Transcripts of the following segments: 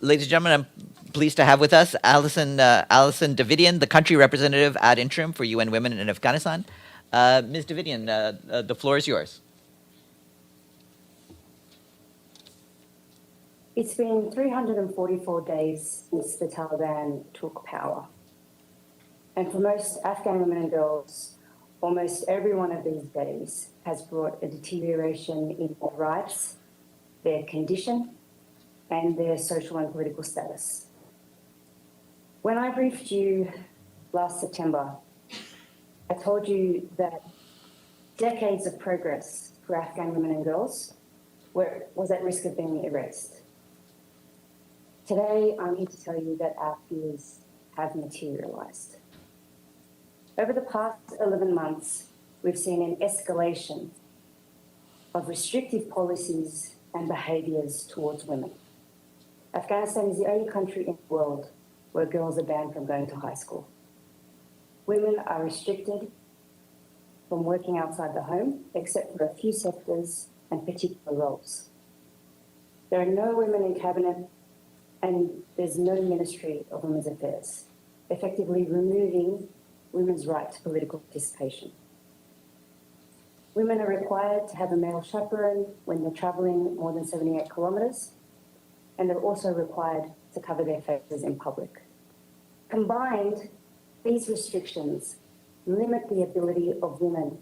Ladies and gentlemen, I'm pleased to have with us Alison Davidian, the country representative ad interim for UN Women in Afghanistan. Ms. Davidian, the floor is yours. It's been 344 days since the Taliban took power. And for most Afghan women and girls, almost every one of these days has brought a deterioration in their rights, their condition, and their social and political status. When I briefed you last September, I told you that decades of progress for Afghan women and girls was at risk of being erased. Today, I'm here to tell you that our fears have materialised. Over the past 11 months, we've seen an escalation of restrictive policies and behaviours towards women. Afghanistan is the only country in the world where girls are banned from going to high school. Women are restricted from working outside the home, except for a few sectors and particular roles. There are no women in cabinet, and there's no Ministry of Women's Affairs, effectively removing women's right to political participation. Women are required to have a male chaperone when they're travelling more than 78 kilometres, and they're also required to cover their faces in public. Combined, these restrictions limit the ability of women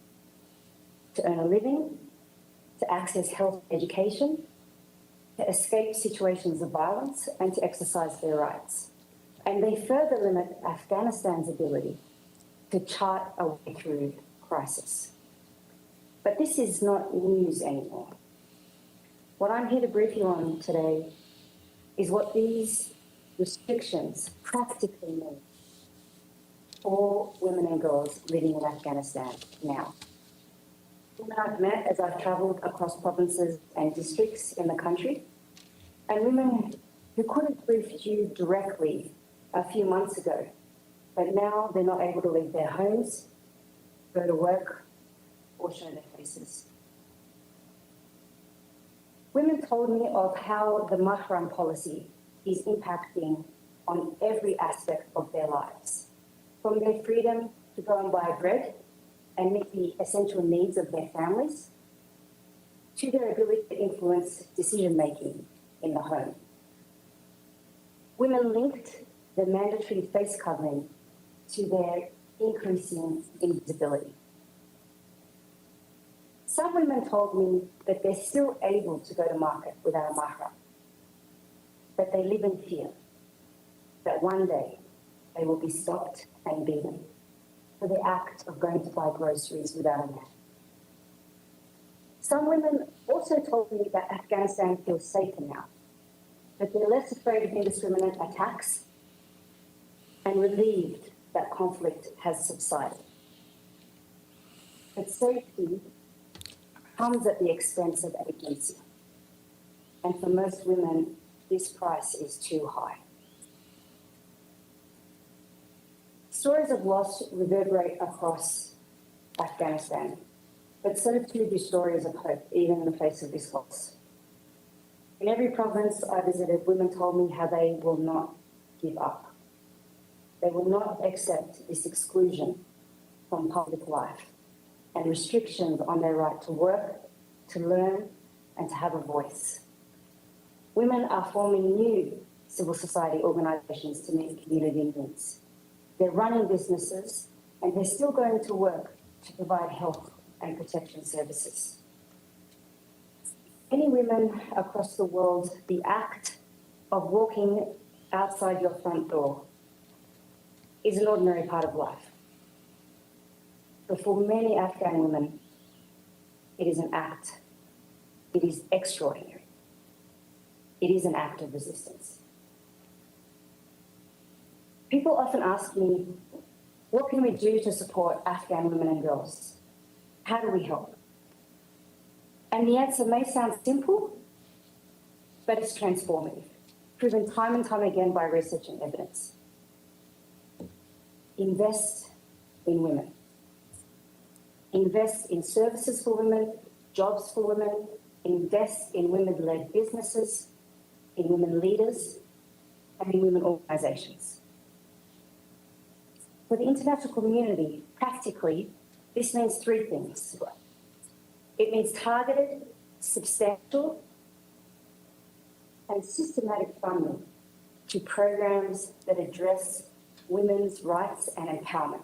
to earn a living, to access health and education, to escape situations of violence, and to exercise their rights. And they further limit Afghanistan's ability to chart a way through crisis. But this is not news anymore. What I'm here to brief you on today is what these restrictions practically mean for women and girls living in Afghanistan now. Women I've met as I've travelled across provinces and districts in the country, and women who could have briefed you directly a few months ago, but now they're not able to leave their homes, go to work, or show their faces. Women told me of how the mahram policy is impacting on every aspect of their lives, from their freedom to go and buy bread and meet the essential needs of their families, to their ability to influence decision-making in the home. Women linked the mandatory face covering to their increasing invisibility. Some women told me that they're still able to go to market without a mahram, but they live in fear that one day they will be stopped and beaten for the act of going to buy groceries without a man. Some women also told me that Afghanistan feels safer now, that they're less afraid of indiscriminate attacks and relieved that conflict has subsided. But safety comes at the expense of agency. And for most women, this price is too high. Stories of loss reverberate across Afghanistan, but so too do stories of hope, even in the face of this loss. In every province I visited, women told me how they will not give up. They will not accept this exclusion from public life and restrictions on their right to work, to learn, and to have a voice. Women are forming new civil society organisations to meet community needs. They're running businesses, and they're still going to work to provide health and protection services. Many women across the world, the act of walking outside your front door is an ordinary part of life. But for many Afghan women, it is an act. It is extraordinary. It is an act of resistance. People often ask me, what can we do to support Afghan women and girls? How do we help? And the answer may sound simple, but it's transformative, proven time and time again by research and evidence. Invest in women. Invest in services for women, jobs for women, invest in women-led businesses, in women leaders, and in women organisations. For the international community, practically, this means three things. It means targeted, substantial, and systematic funding to programs that address women's rights and empowerment.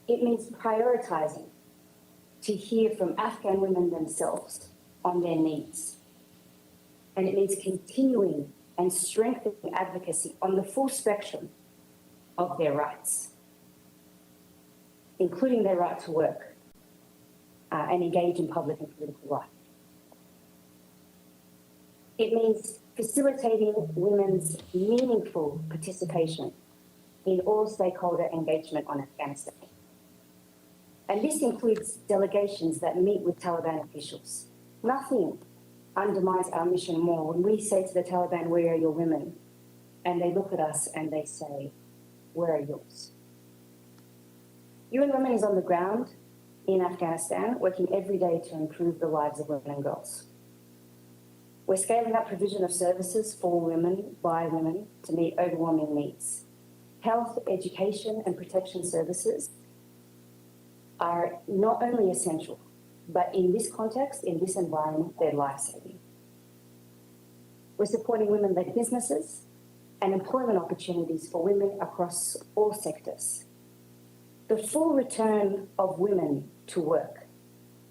It means prioritising to hear from Afghan women themselves on their needs. And it means continuing and strengthening advocacy on the full spectrum of their rights, including their right to work and engage in public and political life. It means facilitating women's meaningful participation in all stakeholder engagement on Afghanistan. And this includes delegations that meet with Taliban officials. Nothing undermines our mission more when we say to the Taliban, "Where are your women?" And they look at us and they say, "Where are yours?" UN Women is on the ground in Afghanistan, working every day to improve the lives of women and girls. We're scaling up provision of services for women by women to meet overwhelming needs. Health, education, and protection services are not only essential, but in this context, in this environment, they're life-saving. We're supporting women-led businesses and employment opportunities for women across all sectors. The full return of women to work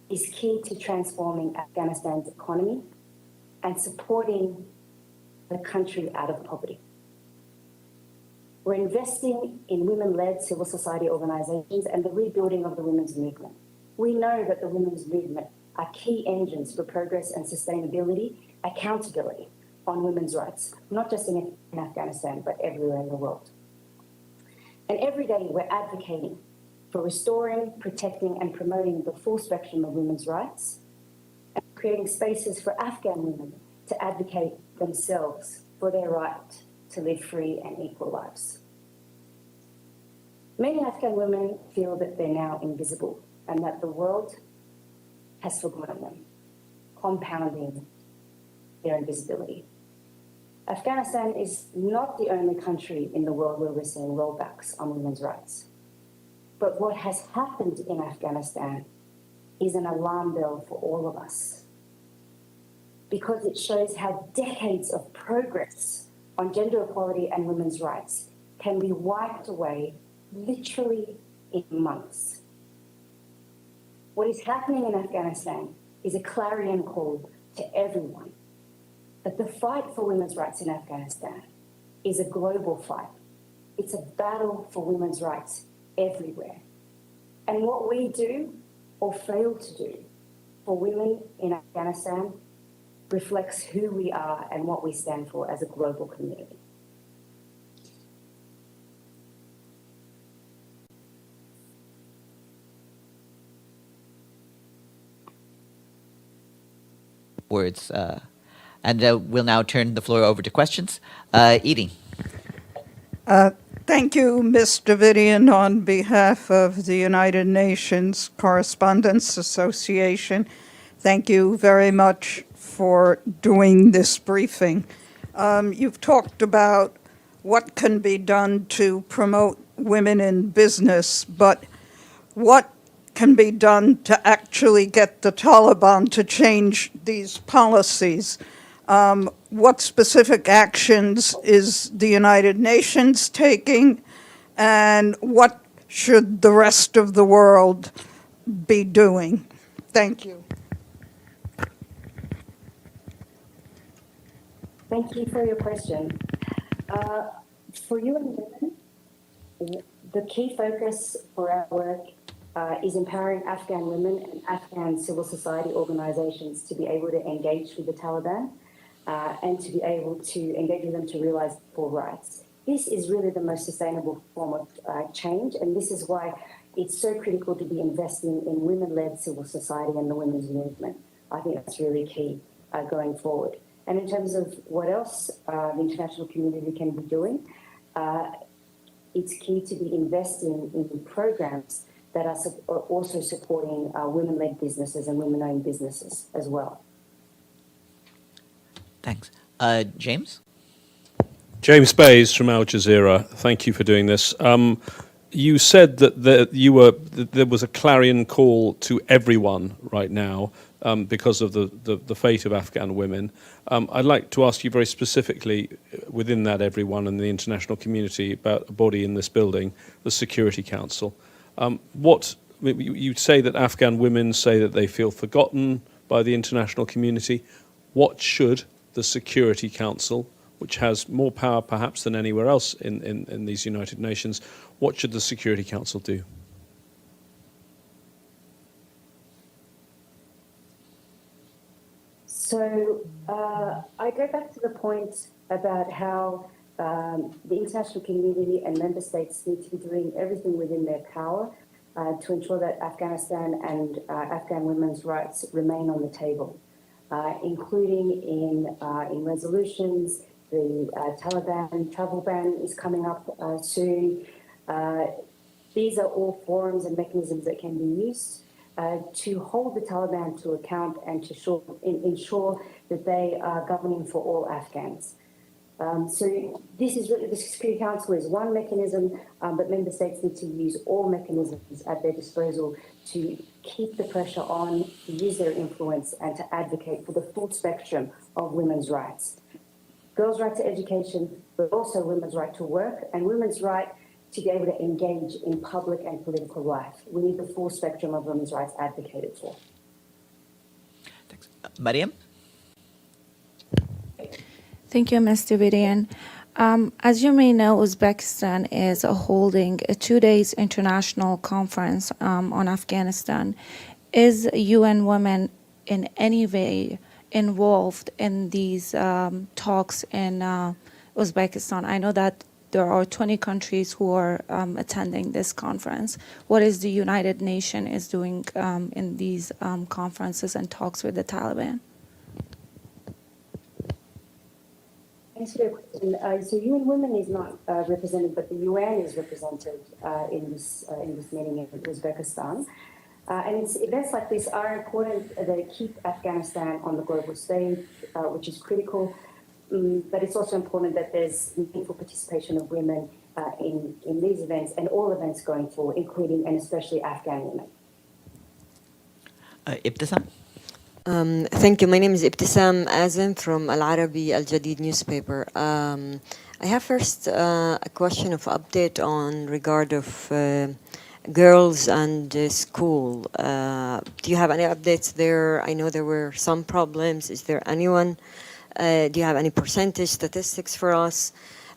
is key to transforming Afghanistan's economy and supporting the country out of poverty. We're investing in women-led civil society organisations and the rebuilding of the women's movement. We know that the women's movement are key engines for progress and sustainability, accountability on women's rights, not just in Afghanistan, but everywhere in the world. And every day we're advocating for restoring, protecting, and promoting the full spectrum of women's rights, and creating spaces for Afghan women to advocate themselves for their right to live free and equal lives. Many Afghan women feel that they're now invisible and that the world has forgotten them, compounding their invisibility. Afghanistan is not the only country in the world where we're seeing rollbacks on women's rights. But what has happened in Afghanistan is an alarm bell for all of us, because it shows how decades of progress on gender equality and women's rights can be wiped away literally in months. What is happening in Afghanistan is a clarion call to everyone that the fight for women's rights in Afghanistan is a global fight. It's a battle for women's rights everywhere. And what we do or fail to do for women in Afghanistan reflects who we are and what we stand for as a global community. Words. And we'll now turn the floor over to questions. Edie. Thank you, Ms. Davidian, on behalf of the United Nations Correspondents Association. Thank you very much for doing this briefing. You've talked about what can be done to promote women in business, but what can be done to actually get the Taliban to change these policies? What specific actions is the United Nations taking, and what should the rest of the world be doing? Thank you. Thank you for your question. For UN Women, the key focus for our work is empowering Afghan women and Afghan civil society organisations to be able to engage with the Taliban and to be able to engage with them to realise full rights. This is really the most sustainable form of change, and this is why it's so critical to be investing in women-led civil society and the women's movement. I think that's really key going forward. And in terms of what else the international community can be doing, it's key to be investing in programs that are also supporting women-led businesses and women-owned businesses as well. Thanks. James? James Bays from Al Jazeera. Thank you for doing this. You said that there was a clarion call to everyone right now because of the fate of Afghan women. I'd like to ask you very specifically, within that everyone and the international community, about a body in this building, the Security Council. You say that Afghan women say that they feel forgotten by the international community. What should the Security Council, which has more power perhaps than anywhere else in these United Nations, what should the Security Council do? So I go back to the point about how the international community and member states need to be doing everything within their power to ensure that Afghanistan and Afghan women's rights remain on the table, including in resolutions. The Taliban travel ban is coming up soon. These are all forums and mechanisms that can be used to hold the Taliban to account and to ensure that they are governing for all Afghans. So this is really, the Security Council is one mechanism, but member states need to use all mechanisms at their disposal to keep the pressure on, to use their influence, and to advocate for the full spectrum of women's rights. Girls' right to education, but also women's right to work and women's right to be able to engage in public and political life. We need the full spectrum of women's rights advocated for. Thanks. Mariam? Thank you, Mr. Vidian. As you may know, Uzbekistan is holding a 2-day international conference on Afghanistan. Is UN Women in any way involved in these talks in Uzbekistan? I know that there are 20 countries who are attending this conference. What is the United Nations is doing in these conferences and talks with the Taliban? Thanks for your question. So UN Women is not represented, but the UN is represented in this meeting in Uzbekistan. And events like this are important. They keep Afghanistan on the global stage, which is critical. But it's also important that there's meaningful participation of women in these events and all events going forward, including and especially Afghan women. Ibtisam? Thank you. My name is Ibtisam Azim from Al Arabi Al Jadid newspaper. I have first a question of update on regard of girls and school. Do you have any updates there? I know there were some problems. Is there anyone? Do you have any percentage statistics for us?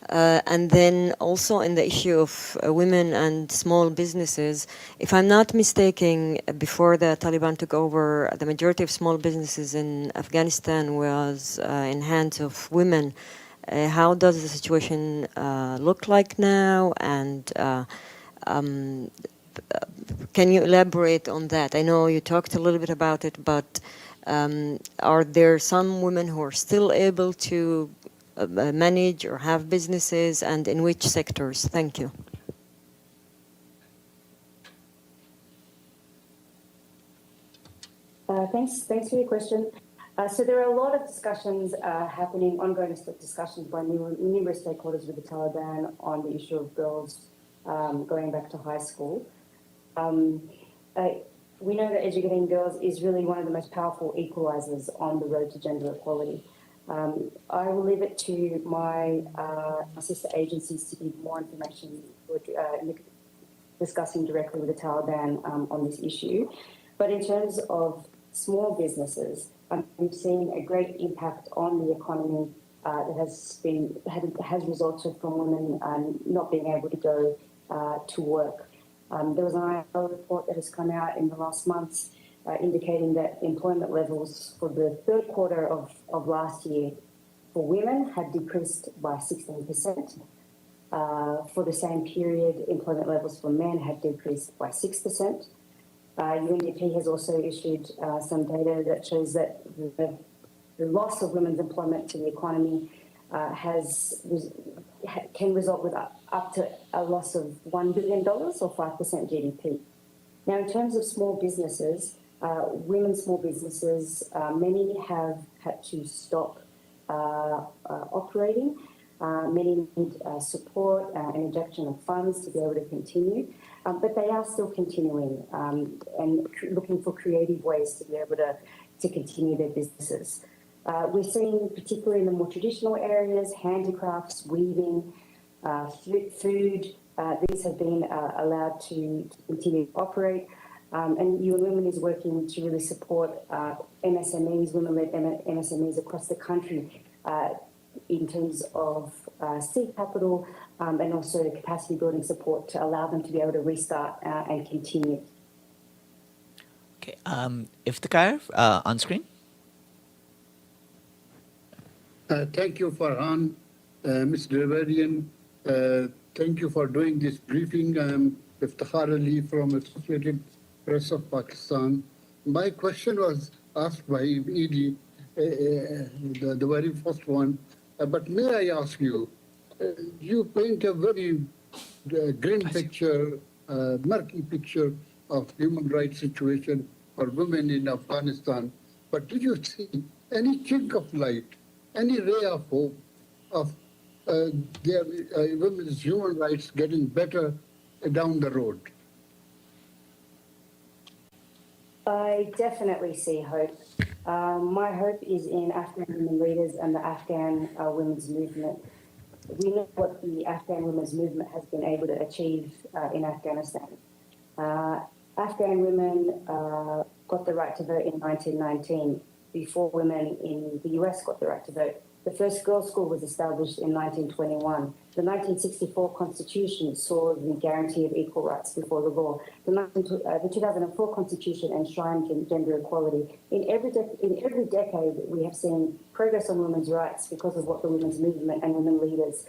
And then also in the issue of women and small businesses, if I'm not mistaken, before the Taliban took over, the majority of small businesses in Afghanistan was in hands of women. How does the situation look like now? And can you elaborate on that? I know you talked a little bit about it, but are there some women who are still able to manage or have businesses, and in which sectors? Thank you. Thanks for your question. So there are a lot of discussions happening, ongoing discussions by numerous stakeholders with the Taliban on the issue of girls going back to high school. We know that educating girls is really one of the most powerful equalizers on the road to gender equality. I will leave it to my sister agencies to give more information discussing directly with the Taliban on this issue. But in terms of small businesses, we've seen a great impact on the economy that has resulted from women not being able to go to work. There was an ILO report that has come out in the last months indicating that employment levels for the third quarter of last year for women had decreased by 16%. For the same period, employment levels for men had decreased by 6%. UNDP has also issued some data that shows that the loss of women's employment to the economy can result with up to a loss of $1 billion or 5% GDP. Now, in terms of small businesses, women's small businesses, many have had to stop operating. Many need support and injection of funds to be able to continue, but they are still continuing and looking for creative ways to be able to continue their businesses. We're seeing, particularly in the more traditional areas, handicrafts, weaving, food, these have been allowed to continue to operate. And UN Women is working to really support MSMEs, women-led MSMEs across the country in terms of seed capital and also capacity building support to allow them to be able to restart and continue. Okay, Iftikhar, on screen. Thank you, Farhan. Mr. Rebellion, thank you for doing this briefing. I'm Iftikhar Ali from Associated Press of Pakistan. My question was asked by Edie, the very first one, but may I ask you, you paint a very grim picture, murky picture of human rights situation for women in Afghanistan, but do you see any chink of light, any ray of hope of their women's human rights getting better down the road? I definitely see hope. My hope is in Afghan women leaders and the Afghan women's movement. We know what the Afghan women's movement has been able to achieve in Afghanistan. Afghan women got the right to vote in 1919, before women in the US got the right to vote. The first girls' school was established in 1921. The 1964 Constitution saw the guarantee of equal rights before the law. The 2004 Constitution enshrined gender equality. In every decade, we have seen progress on women's rights because of what the women's movement and women leaders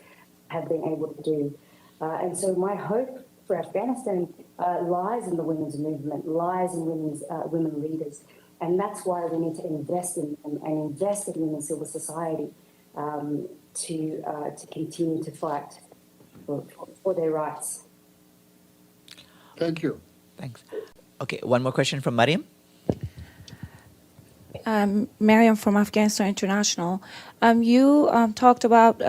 have been able to do. And so my hope for Afghanistan lies in the women's movement, lies in women leaders. And that's why we need to invest in them and invest in women's civil society to continue to fight for their rights. Thank you. Thanks. Okay, one more question from Mariam. Mariam from Afghanistan International. You talked about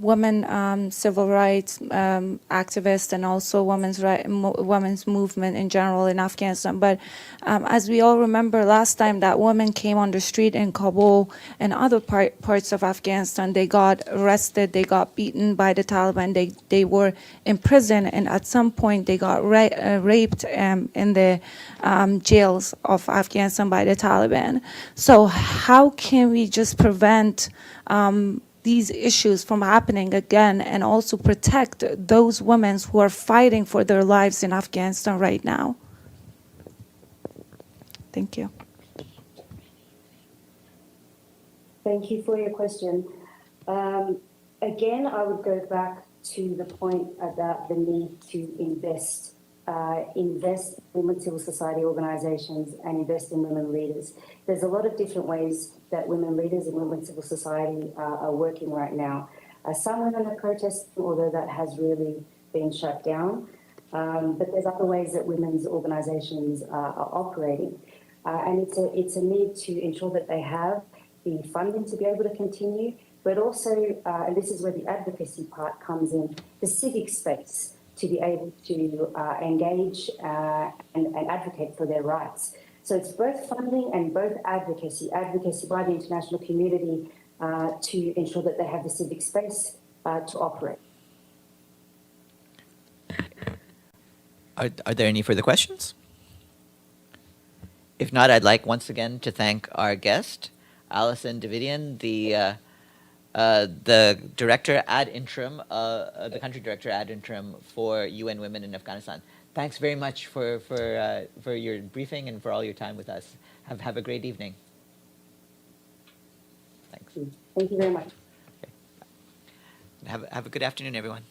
women civil rights activists and also women's movement in general in Afghanistan. But as we all remember, last time that women came on the street in Kabul and other parts of Afghanistan, they got arrested, they got beaten by the Taliban, they were in prison, and at some point they got raped in the jails of Afghanistan by the Taliban. So how can we just prevent these issues from happening again and also protect those women who are fighting for their lives in Afghanistan right now? Thank you. Thank you for your question. Again, I would go back to the point about the need to invest in women civil society organisations and invest in women leaders. There's a lot of different ways that women leaders and women civil society are working right now. Some women are protesting, although that has really been shut down. But there's other ways that women's organisations are operating. And it's a need to ensure that they have the funding to be able to continue, but also, and this is where the advocacy part comes in, the civic space to be able to engage and advocate for their rights. So it's both funding and both advocacy by the international community to ensure that they have the civic space to operate. Are there any further questions? If not, I'd like once again to thank our guest, Alison Davidian, the director ad interim, the country director ad interim for UN Women in Afghanistan. Thanks very much for your briefing and for all your time with us. Have a great evening. Thanks. Thank you very much. Okay. Have a good afternoon, everyone.